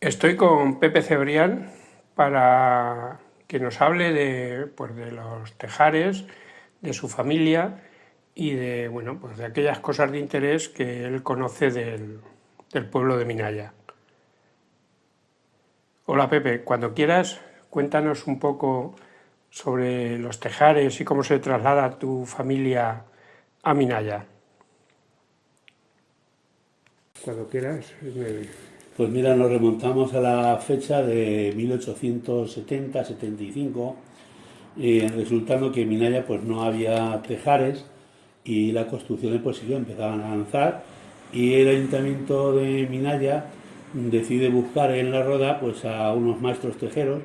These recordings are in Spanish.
Estoy con Pepe Cebrián para que nos hable de los tejares, de su familia y de aquellas cosas de interés que él conoce del pueblo de Minaya. Hola Pepe, cuando quieras, cuéntanos un poco sobre los tejares y cómo se traslada tu familia a Minaya. Cuando quieras. Pues mira, nos remontamos a la fecha de 1870-75, resultando que en Minaya pues no había tejares y las construcciones pues sí que empezaban a avanzar, y el ayuntamiento de Minaya decide buscar en la Roda pues a unos maestros tejeros,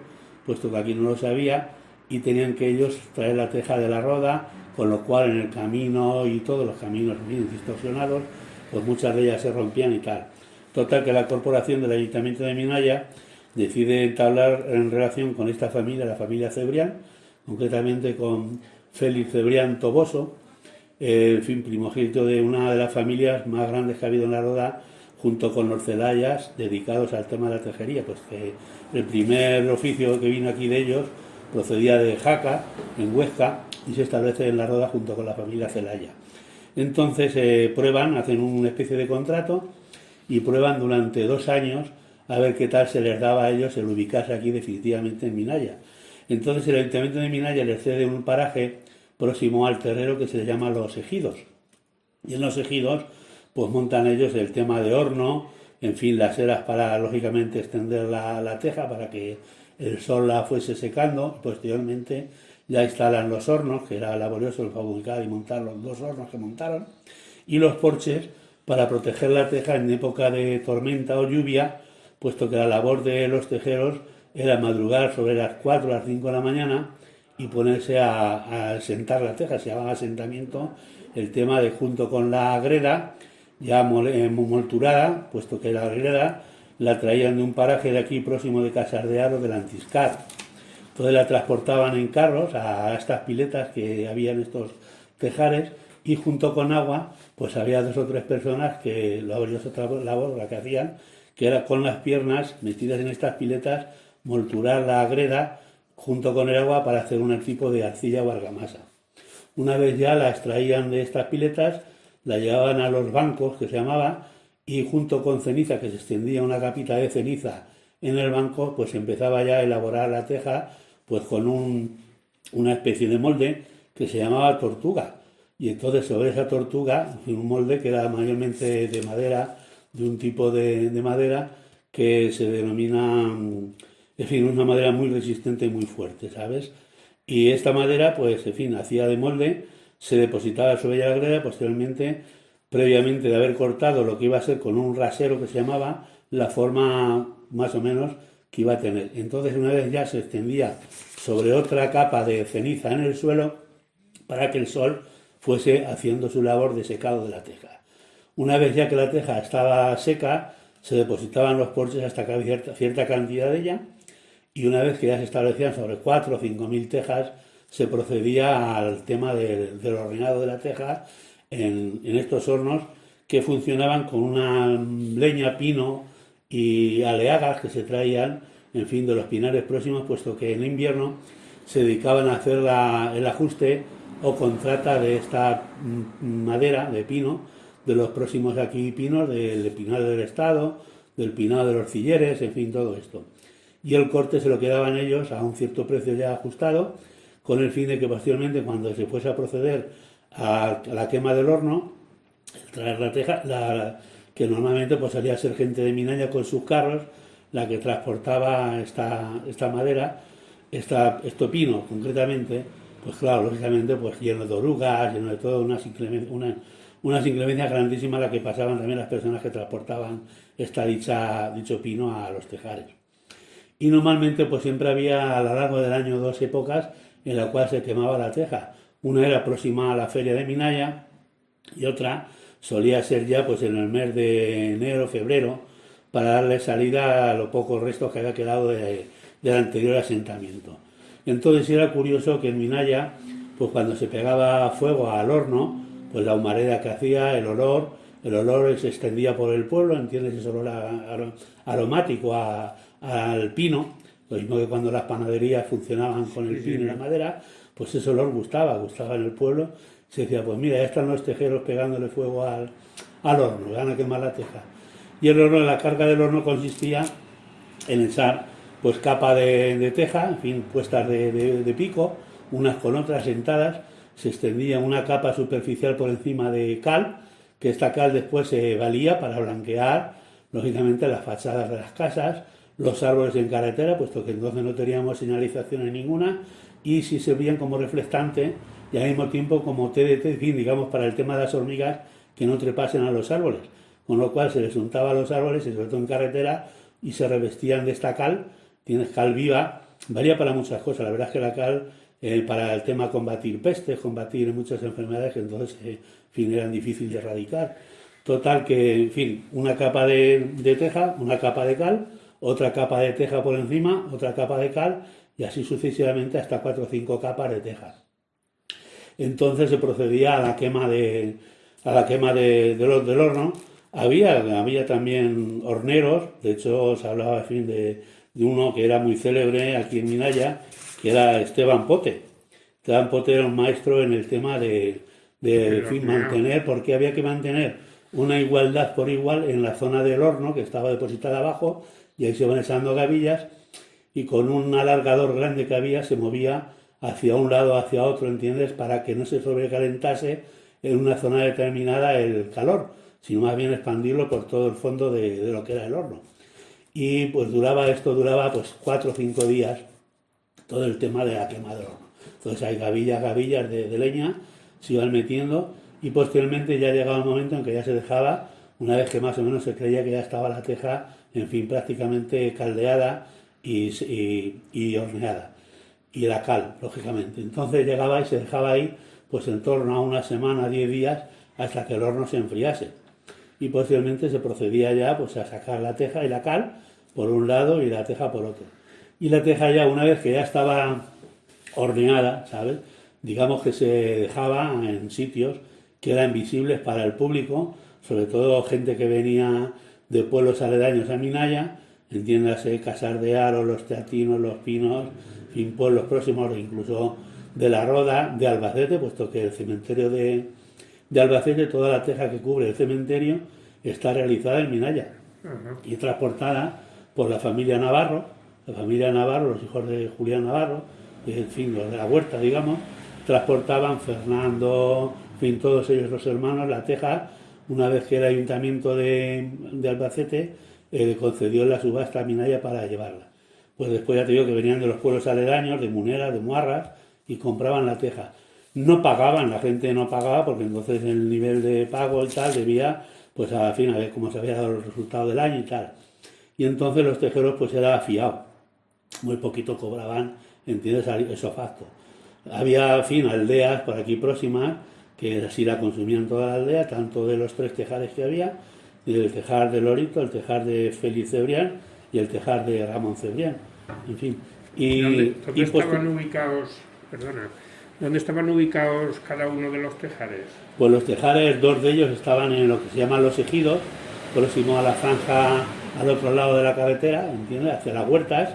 puesto que aquí no los había, y tenían que ellos traer la teja de la Roda, con lo cual en el camino, y todos los caminos bien distorsionados, pues muchas de ellas se rompían y tal. Total, que la corporación del Ayuntamiento de Minaya decide entablar en relación con esta familia, la familia Cebrián, concretamente con Félix Cebrián Toboso, primogénito de una de las familias más grandes que ha habido en la Roda, junto con los Celayas, dedicados al tema de la tejería, pues que el primer oficio que vino aquí de ellos procedía de Jaca, en Huesca, y se establece en la Roda junto con la familia Celaya. Entonces prueban, hacen una especie de contrato y prueban durante 2 años a ver qué tal se les daba a ellos el ubicarse aquí definitivamente en Minaya. Entonces el Ayuntamiento de Minaya les cede un paraje próximo al terrero que se llama Los Ejidos. Y en Los Ejidos pues montan ellos el tema de horno, en fin, las eras para lógicamente extender la teja para que el sol la fuese secando. Posteriormente ya instalan los hornos, que era laborioso el fabricar y montar los 2 hornos que montaron, y los porches para proteger la teja en época de tormenta o lluvia, puesto que la labor de los tejeros era madrugar sobre las 4 o las 5 de la mañana y ponerse a sentar la teja. Se llamaba asentamiento el tema de, junto con la greda ya molturada, puesto que la greda la traían de un paraje de aquí próximo de Casardear o del Antiscar. Entonces la transportaban en carros a estas piletas que había en estos tejares, y junto con agua pues había 2 o 3 personas que la otra labor la que hacían, que era con las piernas metidas en estas piletas molturar la greda junto con el agua para hacer un tipo de arcilla o argamasa. Una vez ya la extraían de estas piletas, la llevaban a los bancos, que se llamaba, y junto con ceniza, que se extendía una capita de ceniza en el banco, pues empezaba ya a elaborar la teja pues con una especie de molde que se llamaba tortuga. Y entonces sobre esa tortuga, un molde que era mayormente de madera, de un tipo de madera que se denomina, en fin, una madera muy resistente y muy fuerte, ¿sabes? Y esta madera, pues, en fin, hacía de molde, se depositaba sobre ella la greda, posteriormente, previamente de haber cortado lo que iba a ser con un rasero que se llamaba, la forma más o menos que iba a tener. Entonces, una vez ya se extendía sobre otra capa de ceniza en el suelo para que el sol fuese haciendo su labor de secado de la teja. Una vez ya que la teja estaba seca, se depositaban los porches hasta que había cierta cantidad de ella, y una vez que ya se establecían sobre 4 o 5 mil tejas, se procedía al tema del horneado de la teja en estos hornos que funcionaban con una leña, pino y aleagas que se traían, en fin, de los pinares próximos, puesto que en invierno se dedicaban a hacer el ajuste o contrata de esta madera de pino, de los próximos aquí pinos, del pinar del Estado, del pinar de los Cilleres, en fin, todo esto. Y el corte se lo quedaban ellos a un cierto precio ya ajustado, con el fin de que posteriormente, cuando se fuese a proceder a la quema del horno, traer la teja, que normalmente pues solía ser gente de Minaya con sus carros, la que transportaba esta madera, esto pino concretamente, pues claro, lógicamente pues lleno de orugas, lleno de todo, unas inclemencias grandísimas la que pasaban también las personas que transportaban dicho pino a los tejares. Y normalmente pues siempre había a lo largo del año 2 épocas en la cual se quemaba la teja. Una era próxima a la feria de Minaya y otra solía ser ya pues en el mes de enero, febrero, para darle salida a los pocos restos que había quedado del anterior asentamiento. Entonces era curioso que en Minaya, pues cuando se pegaba fuego al horno, pues la humareda que hacía, el olor, el olor se extendía por el pueblo, ¿entiendes? Ese olor aromático al pino, lo mismo que cuando las panaderías funcionaban con el pino y la madera, pues ese olor gustaba en el pueblo. Se decía, pues mira, ya están los tejeros pegándole fuego al horno, van a quemar la teja. Y el horno, la carga del horno consistía en echar pues capa de teja, en fin, puestas de pico, unas con otras sentadas, se extendía una capa superficial por encima de cal, que esta cal después se valía para blanquear, lógicamente, las fachadas de las casas, los árboles en carretera, puesto que entonces no teníamos señalizaciones ninguna, y sí servían como reflectante y al mismo tiempo como TDT, en fin, digamos, para el tema de las hormigas que no trepasen a los árboles, con lo cual se les untaba a los árboles, y sobre todo en carretera, y se revestían de esta cal. Tienes cal viva, valía para muchas cosas, la verdad es que la cal para el tema combatir pestes, combatir muchas enfermedades que entonces en fin, eran difíciles de erradicar. Total que, en fin, una capa de teja, una capa de cal, otra capa de teja por encima, otra capa de cal, y así sucesivamente hasta 4 o 5 capas de tejas. Entonces se procedía a la quema del horno. Había también horneros, de hecho se hablaba, en fin, de uno que era muy célebre aquí en Minaya, que era Esteban Pote. Esteban Pote era un maestro en el tema de en fin, mantener, porque había que mantener una igualdad por igual en la zona del horno que estaba depositada abajo, y ahí se van echando gavillas, y con un alargador grande que había se movía hacia un lado, hacia otro, ¿entiendes? Para que no se sobrecalentase en una zona determinada el calor, sino más bien expandirlo por todo el fondo de lo que era el horno. Y pues duraba pues 4 o 5 días todo el tema de la quema del horno. Entonces hay gavillas de leña, se iban metiendo, y posteriormente ya llegaba el momento en que ya se dejaba, una vez que más o menos se creía que ya estaba la teja, en fin, prácticamente caldeada y horneada. Y la cal, lógicamente. Entonces llegaba y se dejaba ahí pues en torno a una semana, 10 días, hasta que el horno se enfriase. Y posteriormente se procedía ya pues a sacar la teja y la cal por un lado y la teja por otro. Y la teja ya, una vez que ya estaba horneada, ¿sabes? Digamos que se dejaba en sitios que eran visibles para el público, sobre todo gente que venía de pueblos aledaños a Minaya, entiéndase Casar de Aro, Los Teatinos, Los Pinos, en fin, pueblos próximos, incluso de La Roda, de Albacete, puesto que el cementerio de Albacete, toda la teja que cubre el cementerio está realizada en Minaya y transportada por la familia Navarro, los hijos de Julián Navarro, en fin, los de la huerta, digamos, transportaban Fernando, en fin, todos ellos los hermanos, la teja. Una vez que el ayuntamiento de Albacete concedió la subasta a Minaya para llevarla. Pues después ya te digo que venían de los pueblos aledaños, de Munera, de Muarras, y compraban la teja. No pagaban, la gente no pagaba, porque entonces el nivel de pago y tal debía, pues al fin, a ver cómo se había dado el resultado del año y tal. Y entonces los tejeros pues era fiado, muy poquito cobraban, ¿entiendes? Eso facto. Había, en fin, aldeas por aquí próximas, que así la consumían toda la aldea, tanto de los 3 tejares que había, el tejar de Lorito, el tejar de Félix Cebrián y el tejar de Ramón Cebrián, en fin. ¿Dónde estaban ubicados, perdona, dónde estaban ubicados cada uno de los tejares? Pues los tejares, 2 de ellos estaban en lo que se llaman los ejidos, próximo a la franja al otro lado de la carretera, ¿entiendes? Hacia las huertas.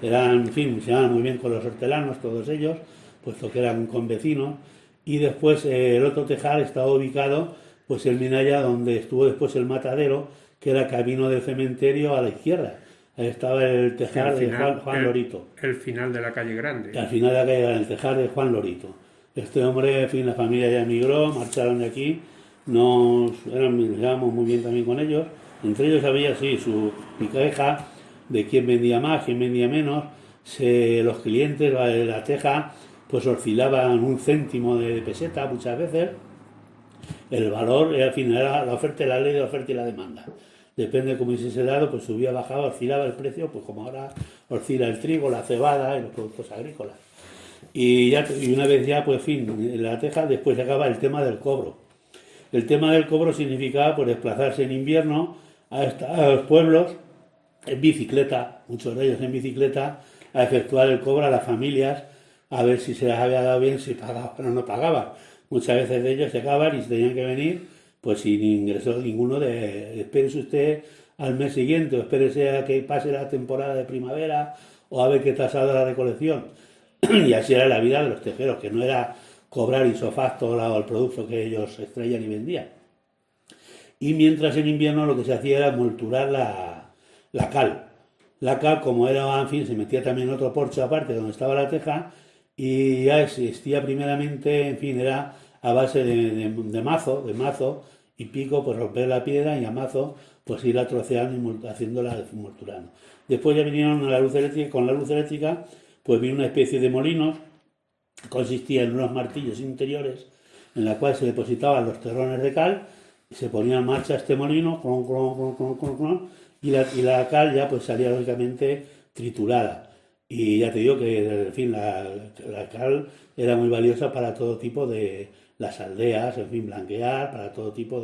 Eran, en fin, se llamaban muy bien con los hortelanos, todos ellos, puesto que eran convecinos. Y después el otro tejar estaba ubicado pues en Minaya, donde estuvo después el matadero, que era camino del cementerio a la izquierda. Ahí estaba el tejar de Juan Lorito. El final de la calle Grande. Al final de la calle era el tejar de Juan Lorito. Este hombre, en fin, la familia ya emigró, marcharon de aquí, nos llevamos muy bien también con ellos. Entre ellos había, sí, su queja de quién vendía más, quién vendía menos. Los clientes, la teja, pues oscilaban 1 céntimo de peseta muchas veces. El valor, al final, era la oferta y la ley de la oferta y la demanda. Depende de cómo hubiese dado, pues subía, bajaba, oscilaba el precio, pues como ahora oscila el trigo, la cebada y los productos agrícolas. Y una vez ya, pues fin, en la teja, después llegaba el tema del cobro. El tema del cobro significaba pues desplazarse en invierno a los pueblos en bicicleta, muchos de ellos en bicicleta, a efectuar el cobro a las familias, a ver si se les había dado bien, si pagaban o no pagaban. Muchas veces de ellos llegaban y se tenían que venir pues sin ingreso ninguno espérese usted al mes siguiente, o espérese a que pase la temporada de primavera, o a ver qué tasada la recolección. Y así era la vida de los tejeros, que no era cobrar isofacto o el producto que ellos extraían y vendían. Y mientras en invierno lo que se hacía era molturar la cal. La cal, como era, en fin, se metía también en otro porche aparte donde estaba la teja, y ya existía primeramente, en fin, era a base de mazo y pico, pues romper la piedra, y a mazo pues irla troceando y haciéndola molturando. Después ya vinieron a la luz eléctrica, con la luz eléctrica pues vino una especie de molinos, consistía en unos martillos interiores en la cual se depositaban los terrones de cal, y se ponía en marcha este molino, y la cal ya pues salía lógicamente triturada. Y ya te digo que, en fin, la cal era muy valiosa para todo tipo de las aldeas, en fin, blanquear, para todo tipo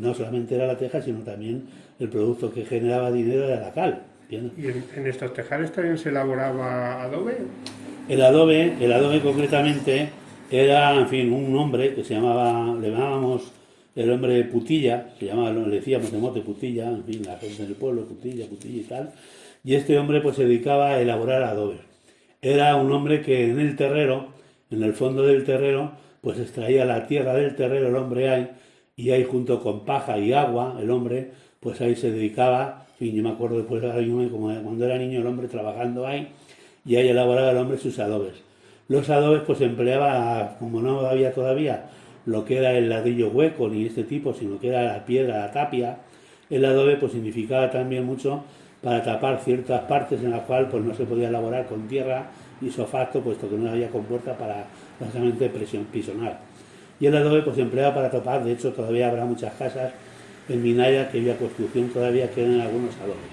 no solamente era la teja, sino también el producto que generaba dinero era la cal. ¿Entiendes? ¿Y en estos tejares también se elaboraba adobe? El adobe concretamente era, en fin, un hombre que le llamábamos el hombre Putilla, le decíamos de mote Putilla, en fin, la gente del pueblo, Putilla y tal. Y este hombre pues se dedicaba a elaborar adobes. Era un hombre que en el terrero, en el fondo del terrero, pues extraía la tierra del terrero, el hombre ahí, y ahí junto con paja y agua, el hombre, pues ahí se dedicaba, y yo me acuerdo después, como cuando era niño, el hombre trabajando ahí, y ahí elaboraba el hombre sus adobes. Los adobes pues empleaba, como no había todavía lo que era el ladrillo hueco ni este tipo, sino que era la piedra, la tapia, el adobe pues significaba también mucho para tapar ciertas partes en las cuales pues no se podía elaborar con tierra y sofacto, puesto que no había compuerta para básicamente pisonar. Y el adobe pues se empleaba para tapar, de hecho todavía habrá muchas casas en Minaya que había construcción todavía que eran algunos adobes.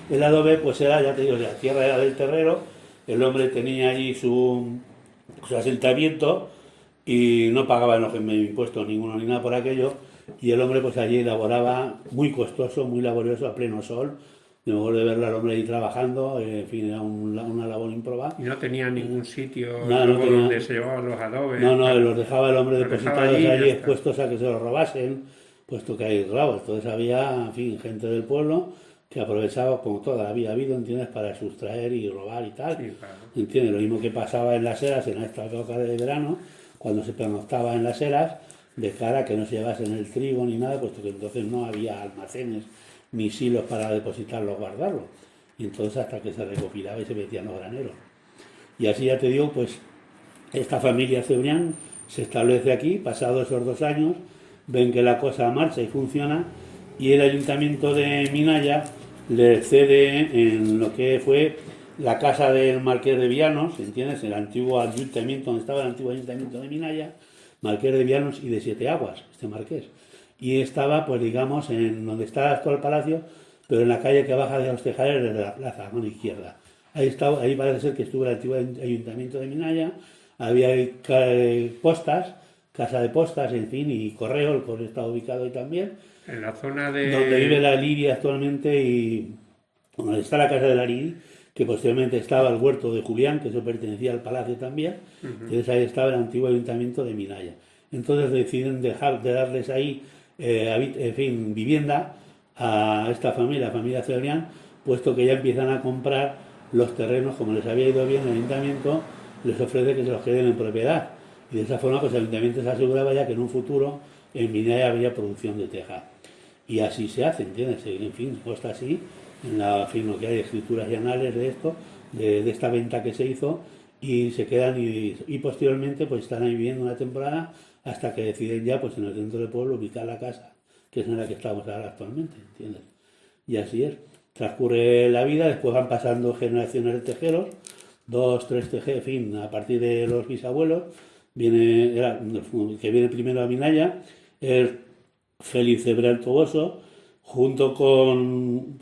El adobe pues era, ya te digo, la tierra era del terrero, el hombre tenía allí su asentamiento y no pagaba los impuestos ninguno ni nada por aquello, y el hombre pues allí elaboraba, muy costoso, muy laborioso, a pleno sol. Me acuerdo de verlo al hombre ahí trabajando, en fin, era una labor improbable. ¿Y no tenía ningún sitio donde se llevaban los adobes? No, los dejaba el hombre depositados allí expuestos a que se los robasen, puesto que hay robos. Entonces había, en fin, gente del pueblo que aprovechaba, como todavía ha habido, ¿entiendes?, para sustraer y robar y tal. Sí, claro. ¿Entiendes? Lo mismo que pasaba en las eras, en esta época de verano, cuando se pernoctaba en las eras, de cara a que no se llevasen el trigo ni nada, puesto que entonces no había almacenes ni silos para depositarlo o guardarlo. Y entonces hasta que se recopilaba y se metían los graneros. Y así ya te digo, pues esta familia Cebrián se establece aquí, pasados esos 2 años, ven que la cosa marcha y funciona, y el ayuntamiento de Minaya le cede en lo que fue la casa del Marqués de Vianos, ¿entiendes?, el antiguo ayuntamiento, donde estaba el antiguo ayuntamiento de Minaya, Marqués de Vianos y de Siete Aguas, este marqués. Y estaba, pues digamos, en donde está el actual palacio, pero en la calle que baja de los Tejares desde la plaza, a mano izquierda. Ahí parece ser que estuvo el antiguo ayuntamiento de Minaya, había postas, casa de postas, en fin, y correo, el correo está ubicado ahí también. En la zona de... Donde vive la Liri actualmente, y donde está la casa de la Liri, que posteriormente estaba el huerto de Julián, que eso pertenecía al palacio también. Entonces ahí estaba el antiguo ayuntamiento de Minaya. Entonces deciden dejar de darles ahí, en fin, vivienda a esta familia, la familia Cebrián, puesto que ya empiezan a comprar los terrenos, como les había ido bien el ayuntamiento, les ofrece que se los queden en propiedad. Y de esa forma pues el ayuntamiento se aseguraba ya que en un futuro en Minaya habría producción de teja. Y así se hace, ¿entiendes? En fin, consta así, en lo que hay escrituras y anales de esto, de esta venta que se hizo, y se quedan y posteriormente pues están ahí viviendo una temporada hasta que deciden ya pues en el centro del pueblo ubicar la casa, que es en la que estamos ahora actualmente, ¿entiendes? Y así es. Transcurre la vida, después van pasando generaciones de tejeros, 2, 3 tejeros, en fin, a partir de los bisabuelos, que viene primero a Minaya, el Félix Cebrián Toboso, junto con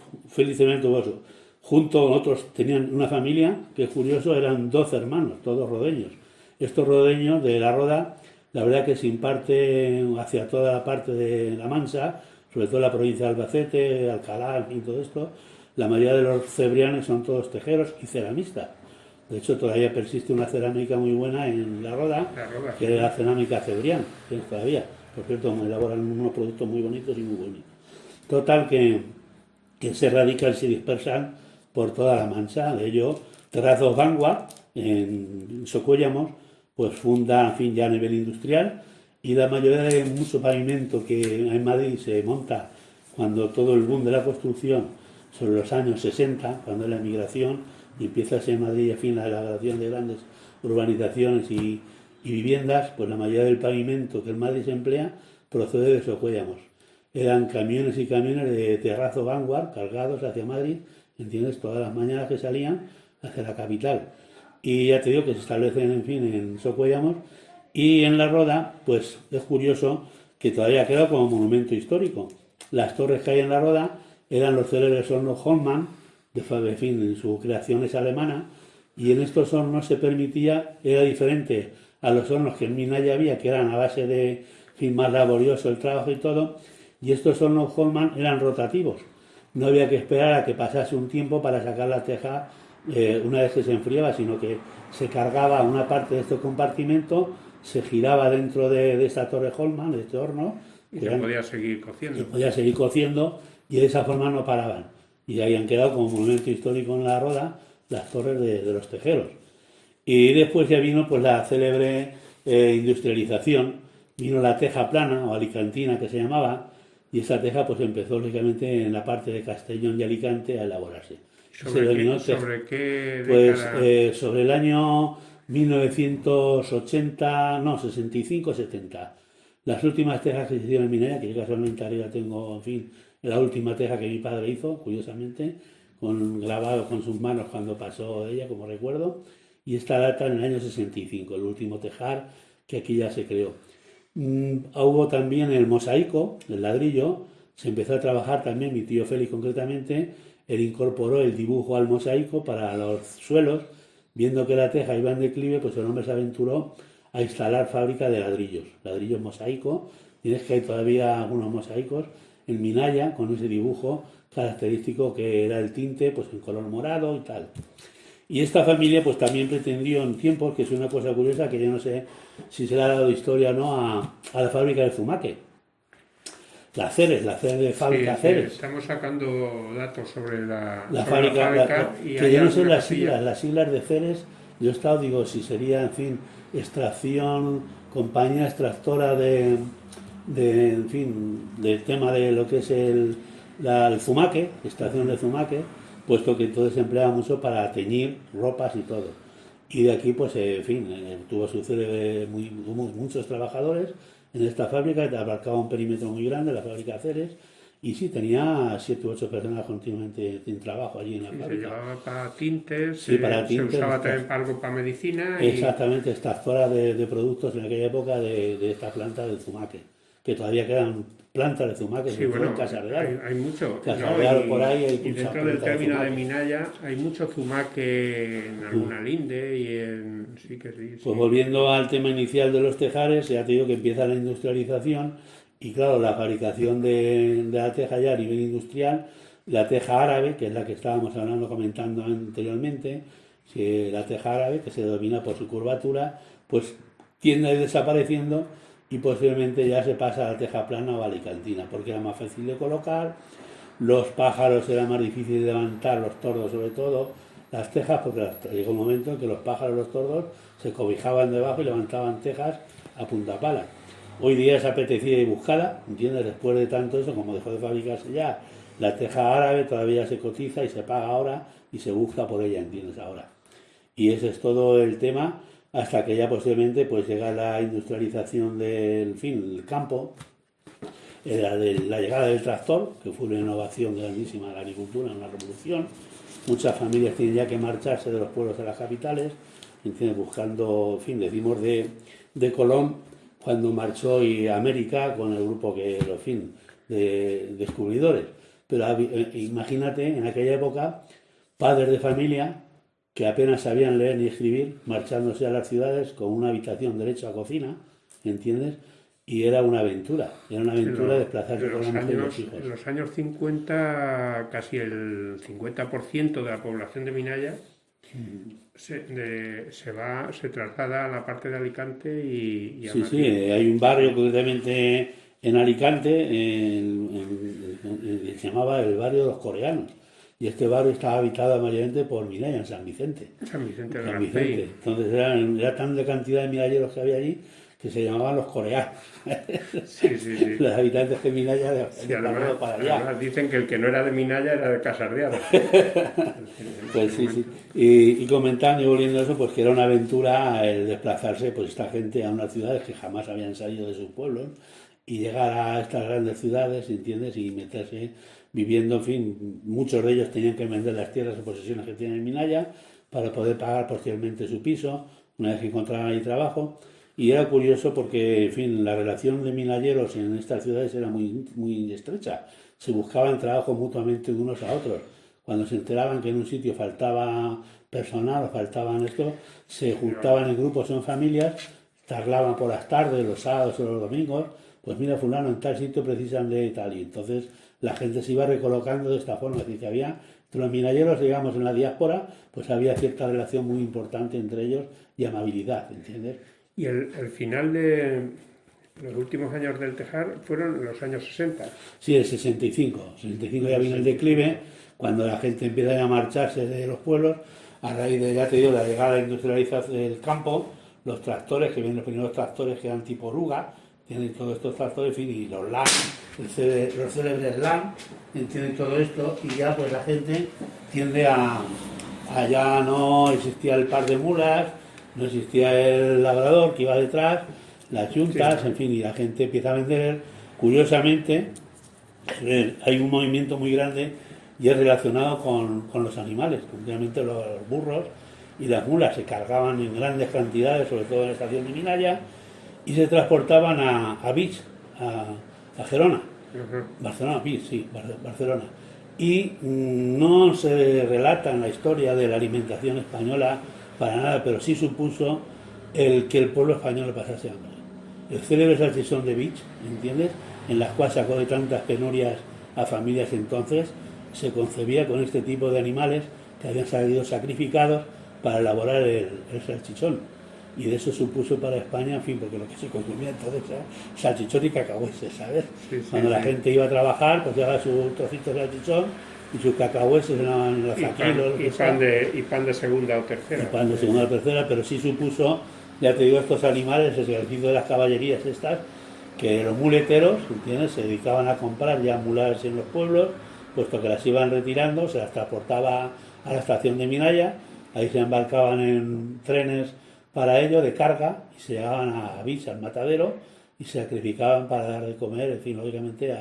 otros, tenían una familia que es curioso, eran 12 hermanos, todos rodeños. Estos rodeños de la Roda, la verdad que se imparte hacia toda la parte de La Mancha, sobre todo la provincia de Albacete, Alcalá, y todo esto. La mayoría de los cebrianes son todos tejeros y ceramistas. De hecho, todavía persiste una cerámica muy buena en La Roda, que es la cerámica Cebrián, todavía. Por cierto, elaboran unos productos muy bonitos y muy buenos. Total que se radican y se dispersan por toda la Mancha. De ello, Terrazos Vanguard, en Socuéllamos, pues funda, en fin, ya a nivel industrial, y la mayoría de mucho pavimento que en Madrid se monta cuando todo el boom de la construcción, sobre los años 60, cuando es la emigración, y empieza a ser en Madrid, en fin, la elaboración de grandes urbanizaciones y viviendas, pues la mayoría del pavimento que en Madrid se emplea procede de Socuéllamos. Eran camiones y camiones de Terrazo Vanguard cargados hacia Madrid, ¿entiendes? Todas las mañanas que salían hacia la capital. Y ya te digo que se establecen, en fin, en Socuéllamos. Y en La Roda, pues es curioso que todavía queda como monumento histórico. Las torres que hay en La Roda eran los célebres hornos Hollmann, en fin, en su creación es alemana, y en estos hornos se permitía, era diferente a los hornos que en Minaya había, que eran a base de, en fin, más laborioso el trabajo y todo, y estos hornos Hollmann eran rotativos. No había que esperar a que pasase un tiempo para sacar la teja una vez que se enfriaba, sino que se cargaba una parte de este compartimento, se giraba dentro de esta torre Hollmann, de este horno, y se podía seguir cociendo. Se podía seguir cociendo y de esa forma no paraban. Y ahí han quedado como monumento histórico en La Roda las torres de los tejeros. Y después ya vino pues la célebre industrialización, vino la teja plana o alicantina que se llamaba, y esa teja pues empezó lógicamente en la parte de Castellón y Alicante a elaborarse. ¿Sobre qué pues sobre el año 1980, no, 65-70. Las últimas tejas que se hicieron en Minaya, que yo casualmente arriba tengo, en fin, la última teja que mi padre hizo, curiosamente, grabado con sus manos cuando pasó ella, como recuerdo, y esta data en el año 65, el último tejar que aquí ya se creó. Hubo también el mosaico, el ladrillo, se empezó a trabajar también, mi tío Félix concretamente, él incorporó el dibujo al mosaico para los suelos, viendo que la teja iba en declive, pues el hombre se aventuró a instalar fábrica de ladrillos mosaico. Tienes que hay todavía algunos mosaicos en Minaya con ese dibujo característico que era el tinte pues en color morado y tal. Y esta familia pues también pretendió en tiempos, que es una cosa curiosa que yo no sé si se le ha dado historia o no, a la fábrica de Zumaque. La Ceres de fábrica sí, Ceres. Estamos sacando datos sobre la fábrica y que yo no sé las siglas de Ceres. Yo he estado, digo, si sería, en fin, extracción, compañía extractora en fin, del tema de lo que es el zumaque, extracción de zumaque, puesto que entonces se empleaba mucho para teñir ropas y todo. Y de aquí, pues, en fin, tuvo su célebre muchos trabajadores en esta fábrica, que abarcaba un perímetro muy grande, la fábrica Ceres, y sí, tenía 7 u 8 personas continuamente en trabajo allí en la fábrica. Se llevaba para tintes, sí, para tintes, se usaba también para algo para medicina. Exactamente, extractora de productos en aquella época de esta planta del zumaque, que todavía quedan plantas de zumaque, sí, bueno, en Casa Real. Hay mucho. Casa Real por ahí. Y dentro del término de Minaya hay mucho zumaque en alguna linde y en... Sí que sí. Pues volviendo al tema inicial de los tejares, ya te digo que empieza la industrialización y claro, la fabricación de la teja ya a nivel industrial, la teja árabe, que es la que estábamos comentando anteriormente, la teja árabe, que se denomina por su curvatura, pues tiende a ir desapareciendo y posiblemente ya se pasa a la teja plana o alicantina, porque era más fácil de colocar, los pájaros era más difícil de levantar, los tordos sobre todo, las tejas, porque llegó un momento en que los pájaros, los tordos, se cobijaban debajo y levantaban tejas a punta pala. Hoy día es apetecida y buscada, ¿entiendes? Después de tanto eso, como dejó de fabricarse ya, la teja árabe todavía se cotiza y se paga ahora y se busca por ella, ¿entiendes? Ahora. Y ese es todo el tema, hasta que ya posiblemente pues llega la industrialización del campo, la llegada del tractor, que fue una innovación grandísima de la agricultura, una revolución. Muchas familias tienen ya que marcharse de los pueblos a las capitales, ¿entiendes? Buscando, en fin, decimos de Colón, cuando marchó a América con el grupo de descubridores. Pero imagínate, en aquella época, padres de familia que apenas sabían leer ni escribir, marchándose a las ciudades con una habitación derecho a cocina, ¿entiendes? Y era una aventura desplazarse con la mujer y los hijos. En los años 50, casi el 50% de la población de Minaya se traslada a la parte de Alicante y a Sí, sí, Madrid. hay un barrio concretamente en Alicante, que se llamaba el barrio de los coreanos. Y este barrio estaba habitado mayormente por Minaya, en San Vicente. San Vicente de San Raspey. Vicente. Entonces era tan de cantidad de minalleros que había allí que se llamaban los coreanos. Sí, sí, sí. Los habitantes de Minaya Sí, de además, para allá. además dicen que el que no era de Minaya era de Casarriado. Pues sí, sí. Y comentando y volviendo a eso, pues que era una aventura el desplazarse, pues esta gente a unas ciudades que jamás habían salido de sus pueblos y llegar a estas grandes ciudades, ¿entiendes? Y meterse viviendo, en fin, muchos de ellos tenían que vender las tierras o posesiones que tienen en Minaya para poder pagar posteriormente su piso, una vez que encontraban ahí trabajo. Y era curioso porque, en fin, la relación de minayeros en estas ciudades era muy estrecha. Se buscaban trabajo mutuamente de unos a otros. Cuando se enteraban que en un sitio faltaba personal o faltaban esto, se juntaban en grupos o en familias, charlaban por las tardes, los sábados o los domingos, pues mira fulano en tal sitio precisan de tal, y entonces la gente se iba recolocando de esta forma, es decir, que había, entre los minayeros, digamos, en la diáspora, pues había cierta relación muy importante entre ellos y amabilidad, ¿entiendes? Y el final de los últimos años del Tejar fueron los años 60. Sí, el 65. 65 ya vino el declive, cuando la gente empieza a marcharse de los pueblos, a raíz de, ya te digo, la llegada de la industrialización del campo, los tractores, que vienen los primeros tractores que eran tipo oruga, tienen todos estos tractores, en fin, y los LAN, los célebres LAN, tienen todo esto, y ya pues la gente tiende a ya no existía el par de mulas, no existía el labrador que iba detrás, las yuntas, Sí. en fin, y la gente empieza a vender. Curiosamente, hay un movimiento muy grande y es relacionado con los animales, concretamente los burros y las mulas se cargaban en grandes cantidades, sobre todo en la estación de Minaya, y se transportaban a Vich, a Gerona, Ujú. Barcelona, Vich, sí, Barcelona. Y no se relata en la historia de la alimentación española para nada, pero sí supuso el que el pueblo español pasase hambre. El célebre salchichón de Vich, ¿entiendes? En las cuales sacó de tantas penurias a familias entonces, se concebía con este tipo de animales que habían salido sacrificados para elaborar el salchichón. Y de eso supuso para España, en fin, porque lo que se consumía entonces era salchichón y cacahueses, ¿sabes? Sí, sí, Cuando la sí. gente iba a trabajar, pues llevaba su trocito de salchichón y sus cacahueses eran los Y zaquilos, lo que sea, y pan de segunda o y tercera. pan de segunda o tercera, pero sí supuso, ya te digo, estos animales, el ejercicio de las caballerías estas, que los muleteros, ¿entiendes?, se dedicaban a comprar ya mulas en los pueblos, puesto que las iban retirando, se las transportaba a la estación de Minaya, ahí se embarcaban en trenes para ello, de carga, y se llevaban a Vich, al matadero, y se sacrificaban para dar de comer, en fin, lógicamente,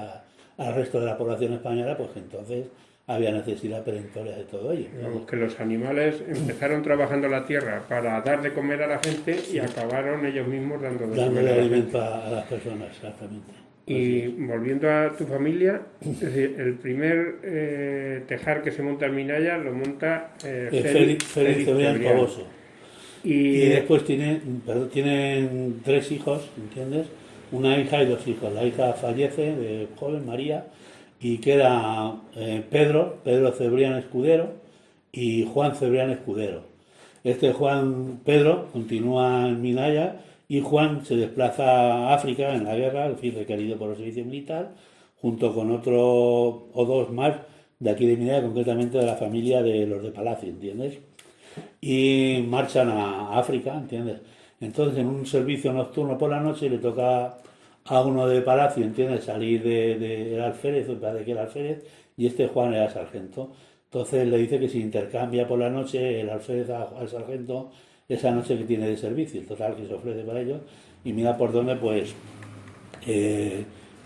al resto de la población española, pues que entonces había necesidad perentoria de todo ello. Digamos que los animales empezaron trabajando la tierra para dar de comer a la gente y acabaron ellos mismos dando de comer Dándole a la alimento gente. a las personas, exactamente. Y volviendo a tu familia, es decir, el primer tejar que se monta en Minaya lo monta Félix Cebrián Cebrián. Coboso. Y Y después tienen 3 hijos, ¿entiendes? Una hija y 2 hijos. La hija fallece de joven, María, y queda Pedro Cebrián Escudero y Juan Cebrián Escudero. Este Pedro continúa en Minaya y Juan se desplaza a África en la guerra, en fin, requerido por el servicio militar, junto con otro o dos más de aquí de Minaya, concretamente de la familia de los de Palacio, ¿entiendes? Y marchan a África, ¿entiendes? Entonces, en un servicio nocturno por la noche le toca a uno de Palacio, ¿entiendes?, salir del alférez, o parece que era alférez, y este Juan era sargento. Entonces le dice que se intercambia por la noche el alférez al sargento esa noche que tiene de servicio, el total que se ofrece para ello, y mira por dónde, pues,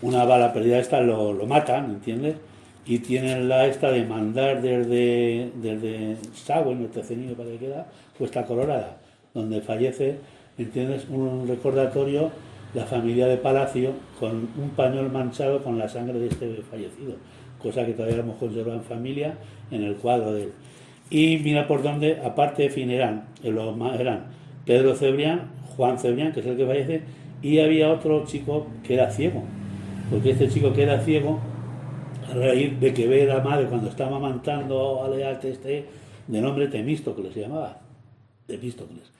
una bala perdida esta lo matan, ¿entiendes? Y tienen la esta de mandar desde Sagüen, el Tecenillo para que queda, Cuesta Colorada, donde fallece, ¿entiendes?, un recordatorio, la familia de Palacio, con un pañuelo manchado con la sangre de este fallecido, cosa que todavía hemos conservado en familia, en el cuadro de él. Y mira por dónde, aparte, en fin, eran Pedro Cebrián, Juan Cebrián, que es el que fallece, y había otro chico que era ciego, porque este chico que era ciego, a raíz de que ve a la madre cuando está amamantando al este, de nombre Temístocles, se llamaba, Temístocles.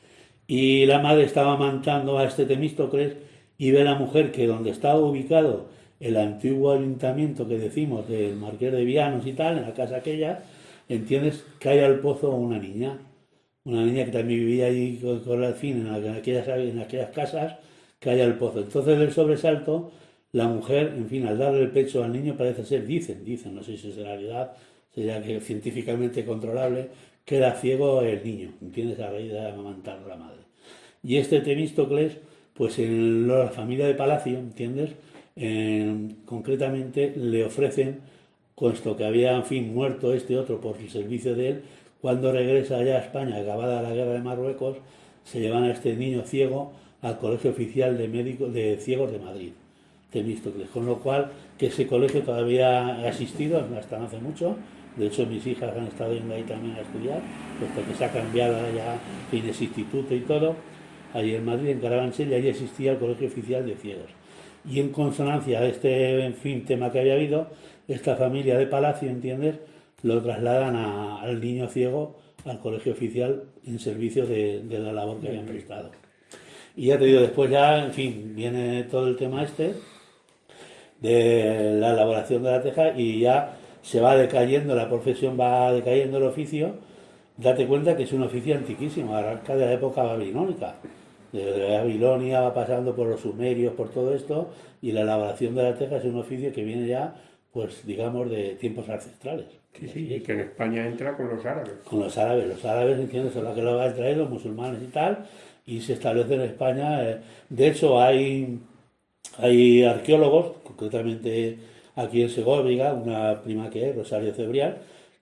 Y la madre estaba amamantando a este Temístocles y ve a la mujer que donde estaba ubicado el antiguo ayuntamiento que decimos del Marqués de Vianos y tal, en la casa aquella, ¿entiendes? Cae al pozo una niña que también vivía allí con el fin en aquellas casas, cae al pozo. Entonces del sobresalto, la mujer, en fin, al darle el pecho al niño parece ser, dicen, no sé si es la realidad, sería que científicamente controlable, que era ciego el niño, ¿entiendes? A raíz de amamantar a la madre. Y este Temístocles, pues en la familia de Palacio, ¿entiendes? Concretamente le ofrecen, puesto que había, en fin, muerto este otro por el servicio de él, cuando regresa allá a España, acabada la guerra de Marruecos, se llevan a este niño ciego al Colegio Oficial de Médicos de Ciegos de Madrid, Temístocles, con lo cual que ese colegio todavía ha asistido hasta no hace mucho. De hecho, mis hijas han estado yendo ahí también a estudiar, puesto que se ha cambiado ya, en fin, ese instituto y todo. Allí en Madrid, en Carabanchel, y allí existía el Colegio Oficial de Ciegos. Y en consonancia a este, en fin, tema que había habido, esta familia de Palacio, ¿entiendes?, lo trasladan al niño ciego al Colegio Oficial en servicio de la labor que habían prestado. Y ya te digo, después ya, en fin, viene todo el tema este de la elaboración de la teja y ya se va decayendo, la profesión va decayendo el oficio. Date cuenta que es un oficio antiquísimo, arranca de la época babilónica. De Babilonia va pasando por los sumerios, por todo esto, y la elaboración de la teja es un oficio que viene ya, pues digamos, de tiempos ancestrales. Sí, y que en España entra con los árabes. Con los árabes, ¿entiendes? Son los que lo van a traer, los musulmanes y tal, y se establece en España. De hecho, hay arqueólogos, concretamente aquí en Segovia, una prima que es, Rosario Cebrián,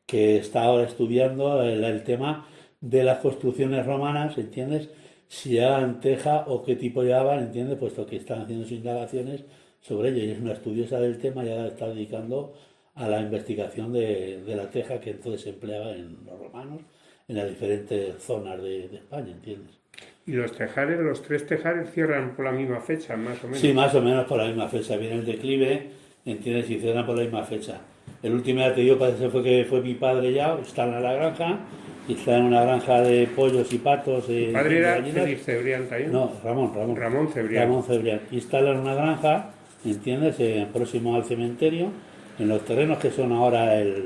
que está ahora estudiando el tema de las construcciones romanas, ¿entiendes? Si llevaban teja o qué tipo llevaban, ¿entiendes? Puesto que están haciendo sus indagaciones sobre ello. Y es una estudiosa del tema, ya está dedicando a la investigación de la teja que entonces se empleaba en los romanos, en las diferentes zonas de España, ¿entiendes? Y los tejares, los 3 tejares cierran por la misma fecha, más o menos. Sí, más o menos por la misma fecha. Viene el declive, ¿entiendes? Y cierran por la misma fecha. El último ya te digo, parece que fue mi padre ya, está en la granja, y está en una granja de pollos y patos. ¿Tu padre era Félix Cebrián también? No, Ramón Cebrián. Ramón Cebrián. Instalan una granja, ¿entiendes? Próximo al cementerio, en los terrenos que son ahora el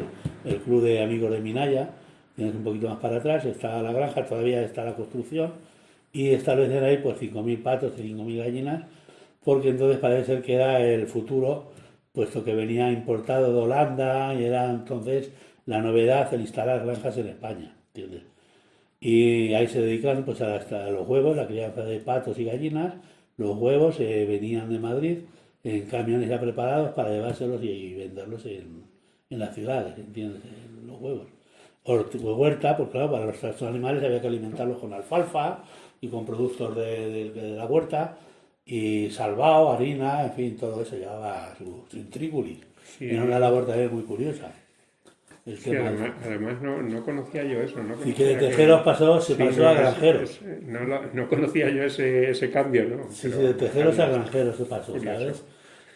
Club de Amigos de Minaya, tienes un poquito más para atrás, está la granja, todavía está la construcción, y establecen ahí pues 5.000 patos y 5.000 gallinas, porque entonces parece ser que era el futuro, puesto que venía importado de Holanda y era entonces la novedad el instalar granjas en España, ¿entiendes? Y ahí se dedican pues hasta los huevos, la crianza de patos y gallinas. Los huevos venían de Madrid en camiones ya preparados para llevárselos y venderlos en las ciudades, ¿entiendes? Los huevos. Huerta, pues claro, para los animales había que alimentarlos con alfalfa y con productos de la huerta, y salvao, harina, en fin, todo eso llevaba su intríngulis. Sí. Era una labor también muy curiosa. Sí, además no conocía yo eso. No y que de tejeros se pasó a granjeros. No conocía yo ese cambio, ¿no? Sí, de tejeros a granjeros se pasó, ¿sabes?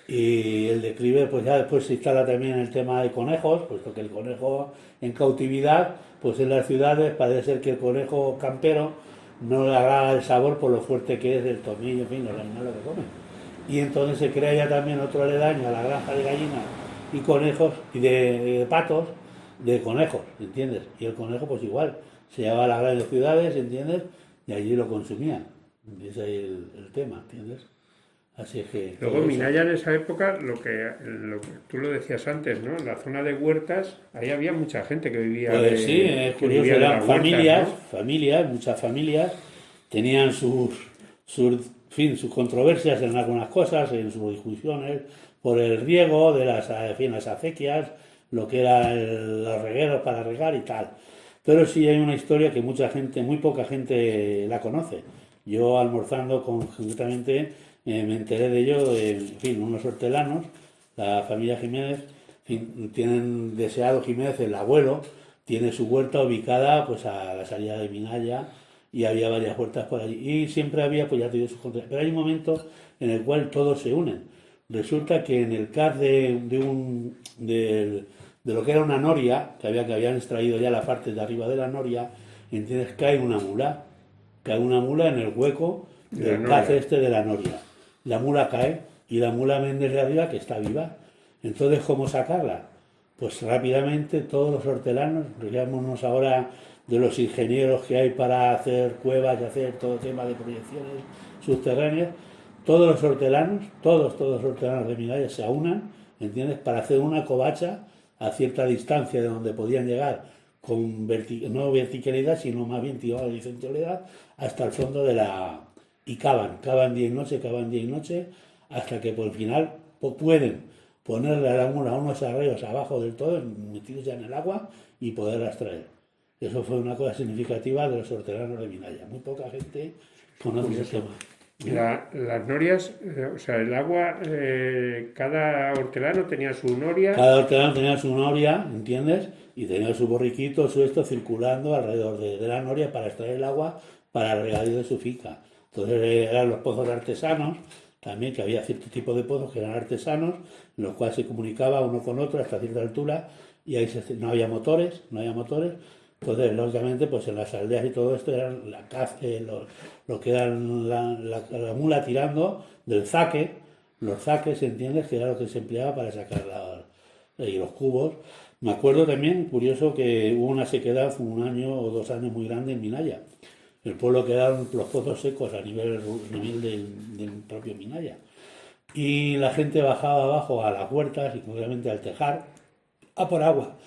Y el declive, pues ya después se instala también el tema de conejos, puesto que el conejo en cautividad, pues en las ciudades parece ser que el conejo campero no le agrada el sabor por lo fuerte que es el tomillo, en fin, los animales que comen. Y entonces se crea ya también otro aledaño a la granja de gallinas y conejos y de patos, de conejos, ¿entiendes? Y el conejo pues igual, se llevaba a las grandes ciudades, ¿entiendes? Y allí lo consumían. Y ese es el tema, ¿entiendes? Así es que... Luego Minaya en esa época, lo que tú lo decías antes, ¿no? En la zona de huertas, ahí había mucha gente que vivía pues sí, es curioso, eran familias, muchas familias, tenían sus controversias en algunas cosas, en sus discusiones por el riego de las acequias, lo que eran los regueros para regar y tal. Pero sí hay una historia que muy poca gente la conoce. Yo almorzando concretamente me enteré de ello, en fin, unos hortelanos, la familia Jiménez, tienen deseado Jiménez, el abuelo, tiene su huerta ubicada pues a la salida de Minaya, y había varias huertas por allí. Y siempre había, pues ya te digo, sus contras. Pero hay un momento en el cual todos se unen. Resulta que en el CAS del de lo que era una noria, que habían extraído ya la parte de arriba de la noria, ¿entiendes? Cae una mula en el hueco del caz este de la noria. La mula cae y la mula ven desde arriba que está viva. Entonces, ¿cómo sacarla? Pues rápidamente todos los hortelanos, llamamos ahora de los ingenieros que hay para hacer cuevas y hacer todo tema de proyecciones subterráneas, todos los hortelanos, todos los hortelanos de Minaya se aunan, ¿entiendes? Para hacer una covacha a cierta distancia de donde podían llegar con no verticalidad, sino más bien tirada de horizontalidad hasta el fondo de la... y cavan día y noche, hasta que por el final pueden ponerle a la mula unos arreos abajo del todo, metidos ya en el agua y poderlas traer. Eso fue una cosa significativa de los hortelanos de Minaya. Muy poca gente conoce ese tema. Las norias, o sea, el agua, cada hortelano tenía su noria. Cada hortelano tenía su noria, ¿entiendes? Y tenía su borriquito, su esto, circulando alrededor de la noria para extraer el agua para el regadío de su finca. Entonces eran los pozos artesanos, también que había cierto tipo de pozos que eran artesanos, en los cuales se comunicaba uno con otro hasta cierta altura, y ahí no había motores. Entonces, lógicamente, pues en las aldeas y todo esto eran lo que eran la mula tirando del zaque, los zaques, ¿entiendes? Que era lo que se empleaba para sacar y los cubos. Me acuerdo también, curioso, que hubo una sequedad 1 año o 2 años muy grande en Minaya. El pueblo quedaron los pozos secos a nivel del propio Minaya. Y la gente bajaba abajo a las huertas y concretamente al tejar a por agua.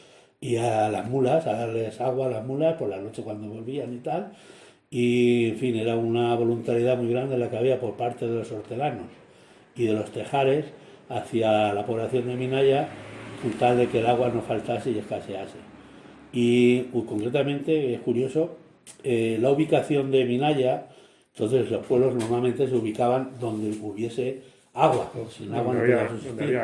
Y a las mulas, a darles agua a las mulas por la noche cuando volvían y tal. Y, en fin, era una voluntariedad muy grande la que había por parte de los hortelanos y de los tejares hacia la población de Minaya, con tal de que el agua no faltase y escasease. Y concretamente, es curioso, la ubicación de Minaya, entonces los pueblos normalmente se ubicaban donde hubiese agua, sin agua no podía subsistir.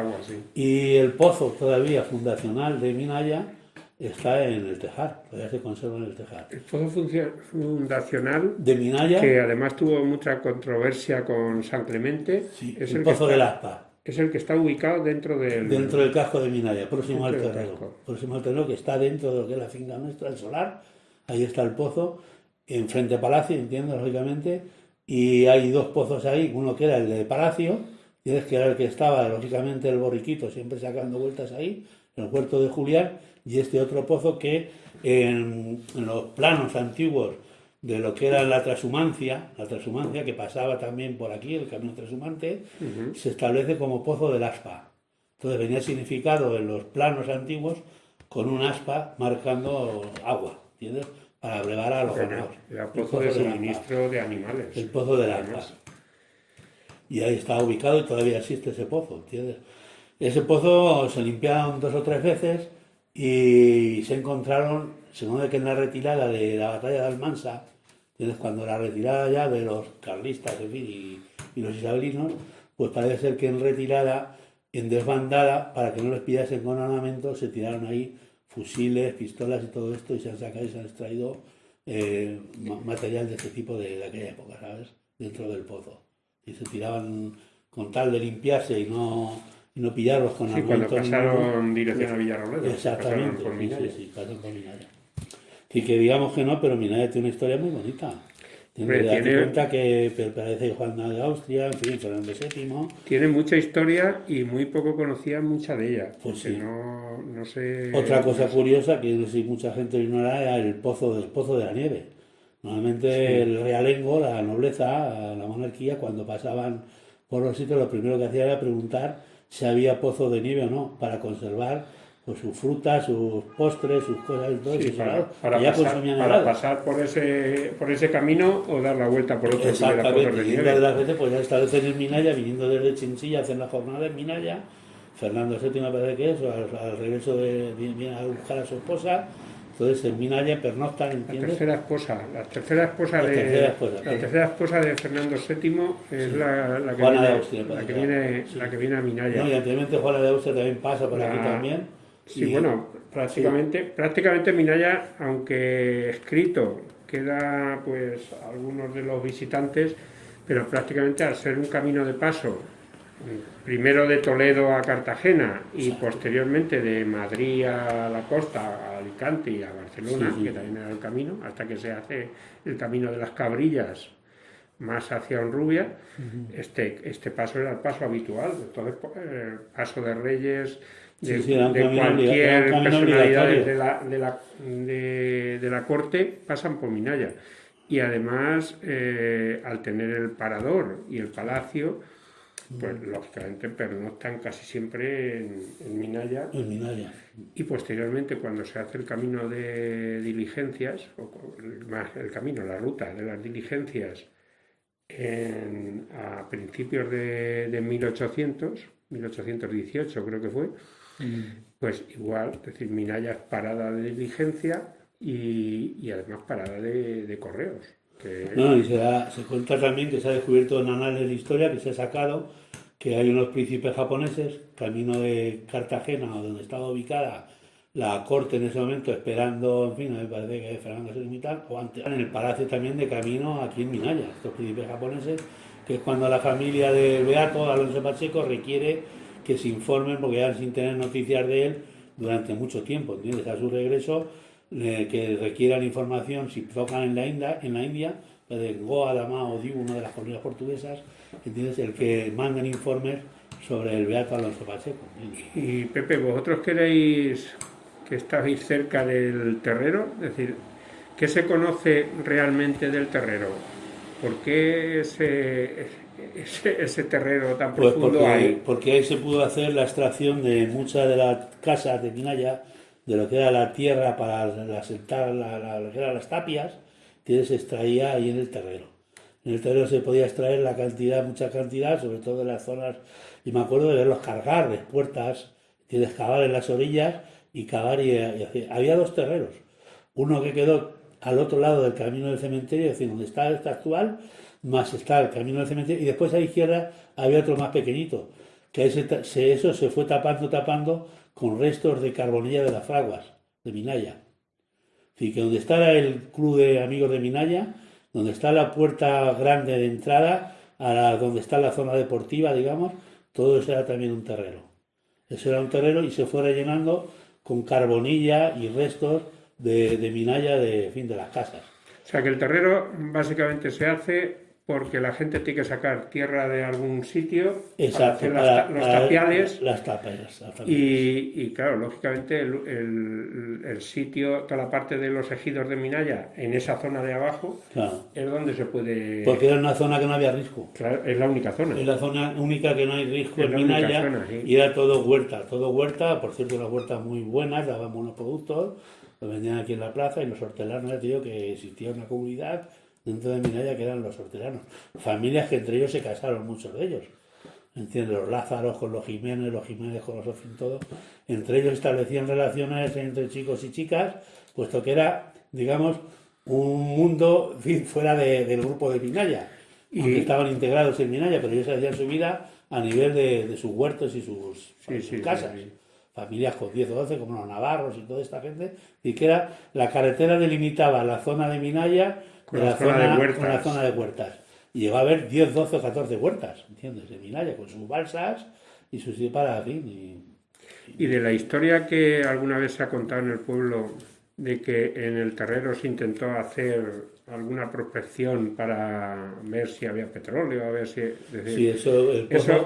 Y el pozo todavía fundacional de Minaya está en el tejar, todavía se conserva en el tejar. El pozo fundacional de Minaya, que además tuvo mucha controversia con San Clemente, sí, es el pozo del Aspa. Es el que está ubicado dentro del casco de Minaya, próximo al terreno, que está dentro de lo que es la finca nuestra, el solar. Ahí está el pozo, enfrente a Palacio, entiendo, lógicamente, y hay 2 pozos ahí, uno que era el de Palacio, que era el que estaba, lógicamente, el borriquito, siempre sacando vueltas ahí, en el huerto de Julián, y este otro pozo que en los planos antiguos de lo que era la transhumancia que pasaba también por aquí, el camino transhumante, se establece como pozo del Aspa. Entonces venía significado en los planos antiguos con un aspa marcando agua, ¿entiendes? Para brevar a los ganados. Era pozo de suministro de animales. El pozo del Aspa. Y ahí está ubicado y todavía existe ese pozo, ¿entiendes? Ese pozo se limpiaron 2 o 3 veces y se encontraron, según que en la retirada de la batalla de Almansa, ¿entiendes? Cuando la retirada ya de los carlistas, en fin, y los isabelinos, pues parece ser que en retirada, en desbandada, para que no les pillasen con armamento, se tiraron ahí fusiles, pistolas y todo esto, y se han sacado y se han extraído material de este tipo de aquella época, ¿sabes? Dentro del pozo. Y se tiraban con tal de limpiarse y no pillarlos con armamento. Sí, cuando pasaron dirección a Villarrobledo. Exactamente, pasaron por Minaya. Y que digamos que no, pero Minaya tiene una historia muy bonita. Tiene cuenta que pertenece a Juan de Austria, en fin, Fernando VII. Tiene mucha historia y muy poco conocía mucha de ella. Pues sí. No sé. Otra cosa curiosa que si mucha gente lo ignora era el pozo de la nieve. Normalmente el realengo, la nobleza, la monarquía, cuando pasaban por los sitios, lo primero que hacía era preguntar si había pozo de nieve o no, para conservar pues sus frutas, sus postres, sus cosas y todo eso. Para pasar por ese camino o dar la vuelta por otro. Exactamente, y una de las veces pues ya establecen en Minaya, viniendo desde Chinchilla, hacen la jornada en Minaya. Fernando VII me parece que es, al regreso viene a buscar a su esposa. Entonces en Minaya pernoctan, ¿entiendes? La tercera esposa de Fernando VII es la que viene a Minaya. No, y anteriormente Juana de Austria también pasa por aquí también. Sí, bueno, prácticamente Minaya, aunque escrito queda pues algunos de los visitantes, pero prácticamente al ser un camino de paso primero de Toledo a Cartagena y posteriormente de Madrid a la costa, a Alicante y a Barcelona, Sí, que sí. también era el camino, hasta que se hace el camino de las Cabrillas más hacia Honrubia. Este paso era el paso habitual. Entonces, paso de reyes, Sí, sí, era un de camino, era un cualquier camino personalidades obligatorio. de la corte pasan por Minaya. Y además, al tener el parador y el palacio, pues lógicamente pernoctan casi siempre en Minaya. En Minaya. Y posteriormente, cuando se hace el camino de diligencias, más el camino, la ruta de las diligencias, a principios de 1818 creo que fue, pues igual, es decir, Minaya es parada de diligencia y además parada de correos. No, y se cuenta también que se ha descubierto en anales de historia que se ha sacado que hay unos príncipes japoneses camino de Cartagena, o donde estaba ubicada la corte en ese momento, esperando, en fin, me parece que Fernando VII y tal, o antes, en el palacio también de camino aquí en Minaya, estos príncipes japoneses, que es cuando la familia del Beato, Alonso Pacheco, requiere que se informen, porque ya sin tener noticias de él durante mucho tiempo, ¿entiendes? A su regreso, que requieran información si tocan en la India, de Goa, Dama o Diu, una de las colonias portuguesas, ¿entiendes? El que manden informes sobre el Beato Alonso Pacheco. Y Pepe, vosotros que estáis cerca del terrero, es decir, ¿qué se conoce realmente del terrero? ¿Por qué ese terrero tan Pues profundo hay? porque ahí se pudo hacer la extracción de muchas de las casas de Minaya, de lo que era la tierra para sentar lo que eran las tapias, que se extraía ahí en el terrero. En el terreno se podía extraer la cantidad, mucha cantidad, sobre todo en las zonas, y me acuerdo de verlos cargar de puertas, de excavar en las orillas y cavar y hacer. Había dos terreros, uno que quedó al otro lado del camino del cementerio, es decir, donde está este actual, más está el camino del cementerio, y después a la izquierda había otro más pequeñito, que eso se fue tapando con restos de carbonilla de las fraguas, de Minaya. Así que donde está el club de amigos de Minaya, donde está la puerta grande de entrada, donde está la zona deportiva, digamos, todo eso era también un terreno. Eso era un terreno y se fue rellenando con carbonilla y restos de Minaya de, en fin, de las casas. O sea que el terrero básicamente se hace porque la gente tiene que sacar tierra de algún sitio para Exacto, hacer los para tapiales las tapas, exactamente. y claro, lógicamente el sitio, toda la parte de los ejidos de Minaya, en esa zona de abajo, Claro, es donde se puede. porque era una zona que no había risco. Claro, es la única zona. Es la zona única que no hay risco Es en la única Minaya zona, sí. y era todo huerta, por cierto, unas huertas muy buenas, daban buenos productos, los vendían aquí en la plaza y los hortelanos, ya te digo que existía una comunidad dentro de Minaya que eran los hortelanos. Familias que entre ellos se casaron, muchos de ellos. ¿Entiendes? Los Lázaros con los Jiménez con los Ofin, todo. Entre ellos establecían relaciones entre chicos y chicas, puesto que era, digamos, un mundo en fin, fuera del grupo de Minaya, aunque Y estaban integrados en Minaya, pero ellos hacían su vida a nivel de sus huertos y sí, sus sí, sí, casas. sí. Familias con 10 o 12, como los navarros y toda esta gente, y que era, la carretera delimitaba la zona de Minaya Con la zona de con la huertas. zona de huertas. Y llegó a haber 10, 12 o 14 huertas, ¿entiendes? De Minaya, con sus balsas y sus para, en fin, Y de la historia que alguna vez se ha contado en el pueblo de que en el terreno se intentó hacer alguna prospección para ver si había petróleo, a ver si. Es decir, sí, eso,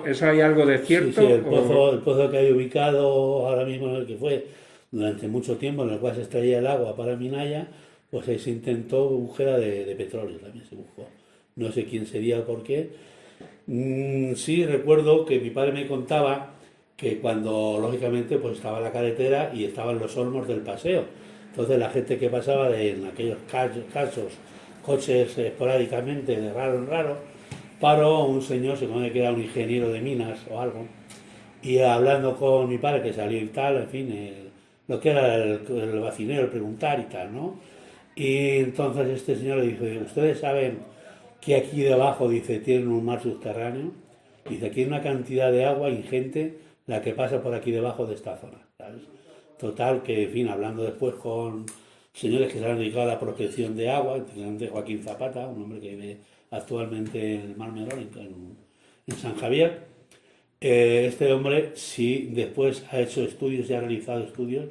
¿eso hay algo de sí, cierto? sí, el pozo que hay ubicado ahora mismo en el que fue durante mucho tiempo, en el cual se extraía el agua para Minaya, pues ahí se intentó búsqueda de petróleo, también se buscó. No sé quién sería o por qué. Sí, recuerdo que mi padre me contaba que cuando, lógicamente, pues estaba la carretera y estaban los olmos del paseo. Entonces la gente que pasaba en aquellos casos, coches esporádicamente de raro en raro, paró un señor, se supone que era un ingeniero de minas o algo, y hablando con mi padre que salió y tal, en fin, lo que era el vacinero, el preguntar y tal, ¿no? Y entonces este señor le dice, ¿ustedes saben que aquí debajo, dice, tienen un mar subterráneo? Dice, aquí hay una cantidad de agua ingente la que pasa por aquí debajo de esta zona, ¿sabes? Total, que, en fin, hablando después con señores que se han dedicado a la protección de agua, especialmente Joaquín Zapata, un hombre que vive actualmente en el Mar Menor, en San Javier, Este hombre sí después ha hecho estudios y ha realizado estudios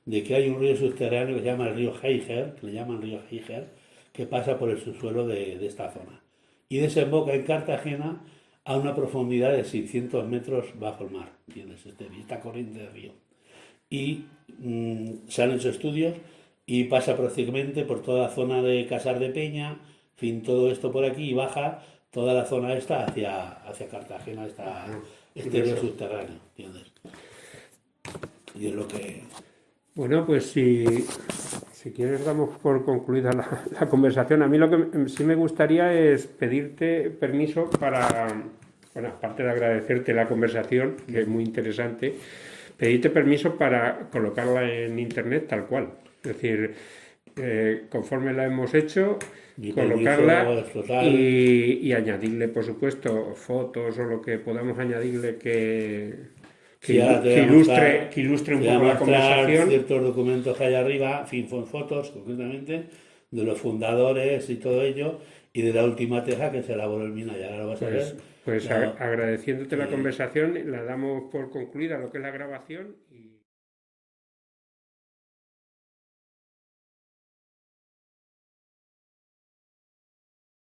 de que hay un río subterráneo que se llama el río Heiger, que le llaman río Heiger, que pasa por el subsuelo de esta zona. Y desemboca en Cartagena a una profundidad de 600 metros bajo el mar, ¿entiendes? Esta corriente de río. Y se han hecho estudios y pasa prácticamente por toda la zona de Casar de Peña, en fin, todo esto por aquí y baja toda la zona esta hacia Cartagena, este río subterráneo, ¿entiendes? Y es lo que... Bueno, pues si quieres damos por concluida la conversación. A mí lo que sí me gustaría es pedirte permiso para, bueno, aparte de agradecerte la conversación, que es muy interesante, pedirte permiso para colocarla en internet tal cual. Es decir, conforme la hemos hecho, Mi colocarla permiso es total. y añadirle, por supuesto, fotos o lo que podamos añadirle Sí, ahora te voy a mostrar, que ilustre un te voy a poco la mostrar conversación. ciertos documentos que hay arriba, en fin, fotos concretamente, de los fundadores y todo ello, y de la última teja que se elaboró en Minaya. Ahora lo vas a ver. Pues La- agradeciéndote la eh, conversación, la damos por concluida lo que es la grabación y